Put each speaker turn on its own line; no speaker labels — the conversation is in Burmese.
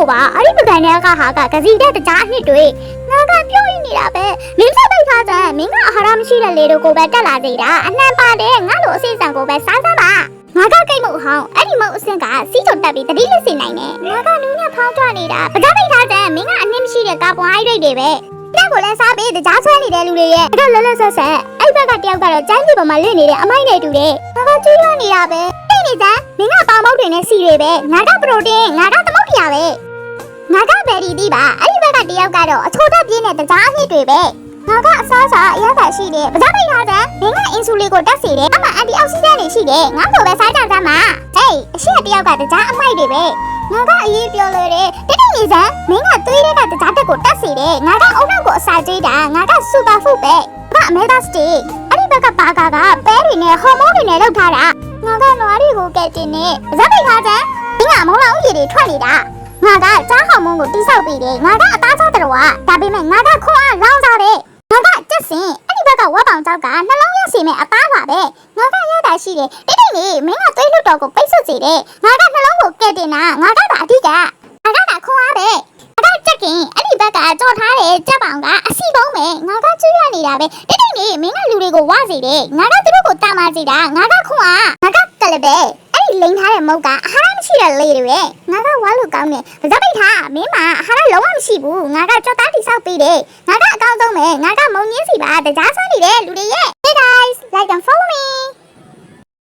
吧，阿里不干那个哈个，可是在的家里对，那个表演你那呗，明天被他在，明个哈他们去了来了个呗，得拉子的，俺把的，俺罗先生个呗，啥吧。ငါကကိတ်မဟုတ်ဟောင်းအဲ့ဒီမဟုတ်အစင်ကစီးချုံတက်ပြီးတတိလက်စင်နိုင်နေငါကနူးညံ့ဖောင်းကြနေတာပကြပိတ်ထားတဲ့မင်းကအနည်းမရှိတဲ့ကာပွန်အိုက်ရိတ်တွေပဲတက်ကိုလည်းစားပြီးတကြားဆွဲနေတဲ့လူတွေရဲ့အဲ့တော့လဲလဲဆက်ဆက်အဲ့ဘက်ကတယောက်ကတော့ကျန်းစီပေါ်မှာလင့်နေတဲ့အမိုက်နဲ့တူတယ်ငါကကြွေးရနေတာပဲတိတ်နေစမ်းမင်းကပေါင်မုတ်တွေနဲ့စီတွေပဲငါကပရိုတင်းငါကသမုတ်တရားပဲငါကဘယ်ဒီဒီပါအဲ့ဒီဘက်ကတယောက်ကတော့အချိုးတက်ပြင်းတဲ့တကြားအနှစ်တွေပဲငါကအစားစားအရသာရှိတယ်ပကြပိတ်ထားတဲ့မင်းကအင်ဆူလင်ကိုတက်စီတယ်အမှအန်တီအောက်ဆီဂျင်တွေရှိတယ်ငါ့ကိုပဲစားကြစမ်းပါဟေးအရှိတယောက်ကတကြားအမိုက်တွေပဲငါကအရေးပြောလို့တယ်တိတ်နေစမ်းမင်းကသွေးတဲ့ကတကြားတက်ကိုတက်စီတယ်ငါကအုံနောက်ကိုအစာကြေးတာငါကစူပါဖူးပဲငါအမေဂါစတေးအဲ့ဒီဘက်ကဘာကာကပဲတွေနဲ့ဟော်မုန်းတွေနဲ့လောက်ထားတာငါကနွားတွေကိုကဲတင်နေပကြပိတ်ထားတဲ့မင်းကမုံလောင်ရည်တွေထွက်နေတာငါကကြားဟော်မုန်းကိုတိဆောက်ပြီးတယ်ငါကအသားစားတော်ကဒါပေမဲ့ငါကခွန်အားလောင်းစားတယ်ငါကကျက်စင်အဲ့ဒီဘက်ကဝက်ပောင်ကြောက်ကနှလုံးရစီမဲ့အသားပါပဲငါကရတာရှိတယ်တိတ်တိတ်လေးမင်းကသွေးလွတ်တော်ကိုပိတ်ဆွတ်စေတယ်ငါကနှလုံးကိုကဲတင်တာငါကအဓိကငါကခွန်အားပဲငါကကျက်ကင်အဲ့ဒီဘက်ကကြော်ထားတဲ့ကြက်ပောင်ကအစီပုံးပဲငါကကျွေးရနေတာပဲတိတ်တိတ်လေးမင်းကလူတွေကိုဝစေတယ်ငါကသူတို့ကိုတာမစေတာငါကခွန်အားငါကကလည်းပဲအဲ့ဒီလိန်ထားတဲ့မုတ်ကအဟာရမရှိတဲ့လေတွေငါကဝါလို့ကောင်းတယ်ပကြပိတ်ထားမင်းမအဟာရလုံးဝမရှိဘူးငါကကြော်သားတိဆောက်ပြီးတယ်ငါကအကောင်းဆုံးပဲငါကမုံညင်းစီပါတကြားဆွမ်းနေတဲ့လူတွေရဲ့ Hey guys like and follow me